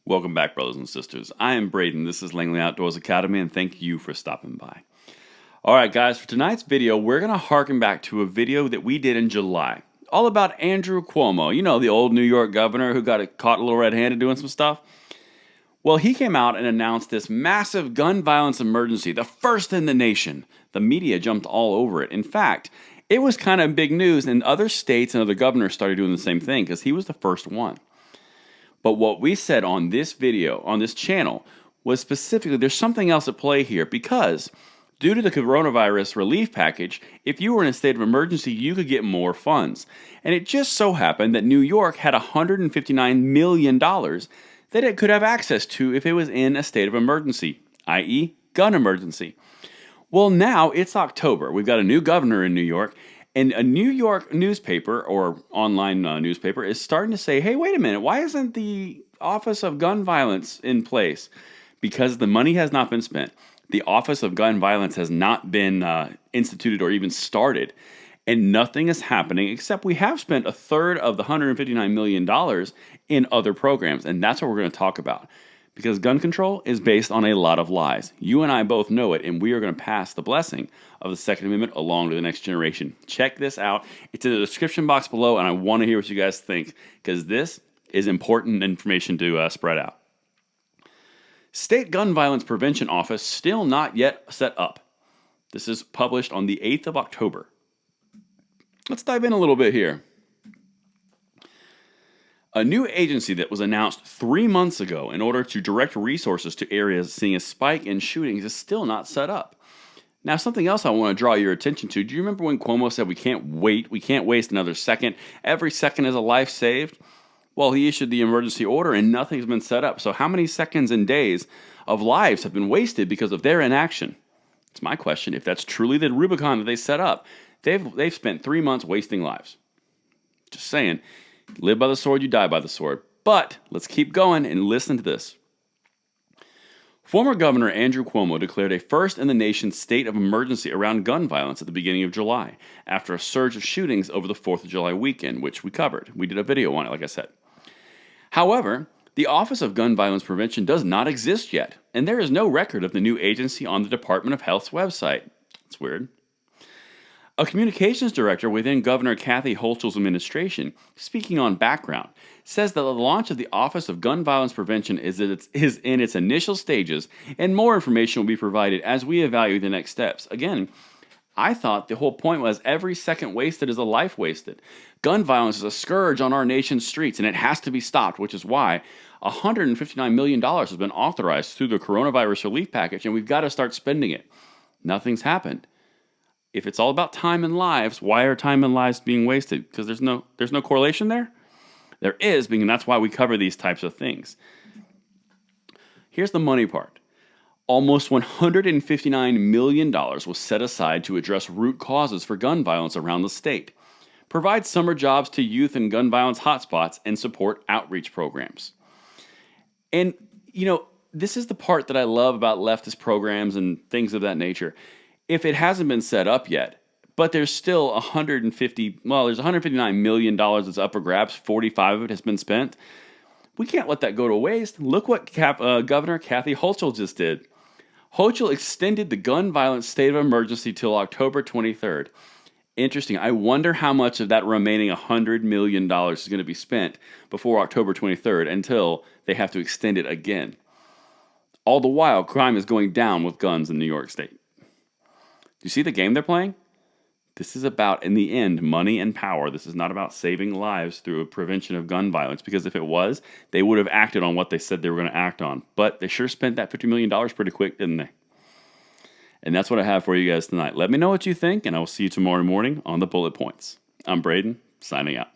Welcome back, brothers and sisters. I am Braden. This is Langley Outdoors Academy, and thank you for stopping by. All right, guys, for tonight's video, we're going to harken back to a video that we did in July, all about Andrew Cuomo. You know, the old New York governor who got caught a little red-handed doing some stuff. Well, he came out and announced this massive gun violence emergency, the first in the nation. The media jumped all over it. In fact, it was kind of big news, and other states and other governors started doing the same thing because he was the first one. But what we said on this video, on this channel, was specifically there's something else at play here because due to the coronavirus relief package, if you were in a state of emergency, you could get more funds. And it just so happened that New York had $159 million that it could have access to if it was in a state of emergency, i.e., gun emergency. Well, now it's October. We've got a new governor in New York, and a New York newspaper or online newspaper is starting to say, hey, wait a minute, why isn't the Office of Gun Violence in place? Because the money has not been spent. The Office of Gun Violence has not been instituted or even started. And nothing is happening except we have spent a third of the $159 million in other programs. And that's what we're going to talk about. Because gun control is based on a lot of lies. You and I both know it, and we are going to pass the blessing of the Second Amendment along to the next generation. Check this out. It's in the description box below, and I want to hear what you guys think, because this is important information to spread out. State Gun Violence Prevention Office still not yet set up. This is published on the 8th of October. Let's dive in a little bit here. A new agency that was announced 3 months ago in order to direct resources to areas seeing a spike in shootings is still not set up. Now, something else I want to draw your attention to. Do you remember when Cuomo said we can't waste another second? Every second is a life saved. Well, he issued the emergency order and nothing's been set up. So how many seconds and days of lives have been wasted because of their inaction? It's my question. If that's truly the Rubicon that they set up, they've spent 3 months wasting lives. Just saying. Live by the sword, you die by the sword. But let's keep going and listen to this. Former Governor Andrew Cuomo declared a first-in-the-nation state of emergency around gun violence at the beginning of July, after a surge of shootings over the 4th of July weekend, which we covered. We did a video on it, like I said. However, the Office of Gun Violence Prevention does not exist yet, and there is no record of the new agency on the Department of Health's website. It's weird. A communications director within Governor Kathy Hochul's administration, speaking on background, says that the launch of the Office of Gun Violence Prevention is in its initial stages, and more information will be provided as we evaluate the next steps. Again, I thought the whole point was every second wasted is a life wasted. Gun violence is a scourge on our nation's streets, and it has to be stopped, which is why $159 million has been authorized through the coronavirus relief package, and we've got to start spending it. Nothing's happened. If it's all about time and lives, why are time and lives being wasted? Because there's no correlation there? There is, and that's why we cover these types of things. Here's the money part. Almost $159 million was set aside to address root causes for gun violence around the state, provide summer jobs to youth in gun violence hotspots, and support outreach programs. And, you know, this is the part that I love about leftist programs and things of that nature. If it hasn't been set up yet, but there's still there's $159 million that's up for grabs, 45 of it has been spent, we can't let that go to waste. Look what Governor Kathy Hochul just did. Hochul extended the gun violence state of emergency till October 23rd. Interesting. I wonder how much of that remaining $100 million is going to be spent before October 23rd until they have to extend it again. All the while, crime is going down with guns in New York State. You see the game they're playing? This is about, in the end, money and power. This is not about saving lives through a prevention of gun violence, because if it was, they would have acted on what they said they were going to act on. But they sure spent that $50 million pretty quick, didn't they? And that's what I have for you guys tonight. Let me know what you think, and I will see you tomorrow morning on the Bullet Points. I'm Braden, signing out.